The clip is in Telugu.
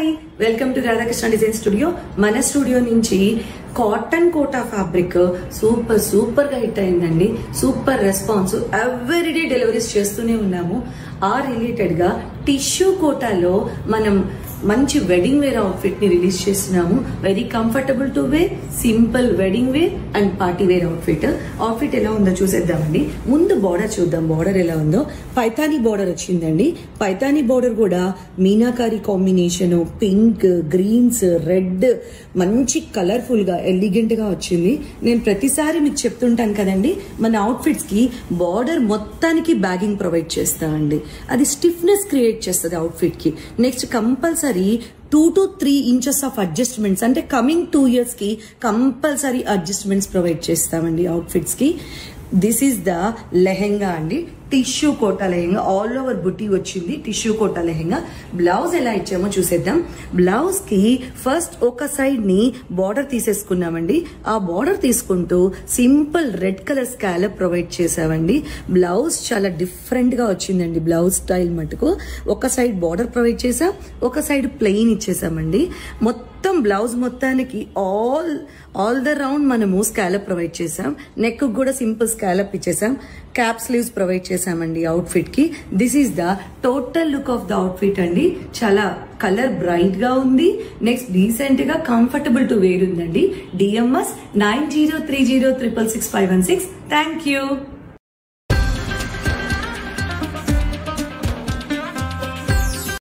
Hi welcome to Radhakrishna design studio. మన స్టూడియో నుంచి కాటన్ కోటా ఫ్యాబ్రిక్ సూపర్ గా హిట్ అయిందండి. Super response. ఎవ్రీడే డెలివరీస్ చేస్తూనే ఉన్నాము. ఆ రిలేటెడ్ గా టిష్యూ కోటాలో మనం మంచి వెడ్డింగ్ వేర్ అవుట్ఫిట్ ని రిలీజ్ చేస్తున్నాము. Very comfortable to wear, simple wedding wear and party wear outfit ఎలా ఉందో చూసేద్దామండి. ముందు బార్డర్ చూద్దాం. బార్డర్ ఎలా ఉందో. పైతానీ బార్డర్ వచ్చిందండి. పైతానీ బార్డర్ కూడా Meenakari combination, pink, greens, red, మంచి కలర్ఫుల్ గా ఎలిగెంట్ గా వచ్చింది. నేను ప్రతిసారి మీకు చెప్తుంటాను కదండి, మన అవుట్ఫిట్స్ కి బార్డర్ మొత్తానికి బ్యాగింగ్ ప్రొవైడ్ చేస్తామండి. అది స్టిఫ్నెస్ క్రియేట్ చేస్తుంది అవుట్ఫిట్ కి. Next compulsory 2 to 3 inches of adjustments, అంటే కమింగ్ 2 years కి కంపల్సరీ అడ్జస్ట్మెంట్స్ ప్రొవైడ్ చేస్తామండి అవుట్ఫిట్స్ కి. దిస్ ఈస్ ద లెహెంగా అండి. Tissue kota lehenga, all over buti వచ్చింది. టిష్యూ కోటా లెహెంగా. బ్లౌజ్ ఎలా ఇచ్చామో చూసేద్దాం. బ్లౌజ్ కి ఫస్ట్ ఒక సైడ్ ని బార్డర్ తీసేసుకున్నామండి. ఆ బార్డర్ తీసుకుంటూ simple red colour scallop provide చేసామండి. బ్లౌజ్ చాలా డిఫరెంట్ గా వచ్చిందండి. బ్లౌజ్ స్టైల్ మటుకు ఒక సైడ్ బార్డర్ ప్రొవైడ్ చేసాం, ఒక సైడ్ ప్లెయిన్ ఇచ్చేసామండి. మొత్తం బ్లౌజ్ మొత్తానికి ఆల్ ద రౌండ్ మనము స్కాలప్ ప్రొవైడ్ చేసాం. నెక్ కూడా సింపుల్ స్కాలప్ ఇచ్చేసాం. క్యాప్ స్లీవ్స్ ప్రొవైడ్ చేసామండి అవుట్ఫిట్ కి. This is the total look of the outfit అండి. చాలా కలర్ బ్రైట్ గా ఉంది. నెక్స్ట్ డీసెంట్ గా కంఫర్టబుల్ టు వేర్ ఉందండి. DMS 9030666516. Thank you.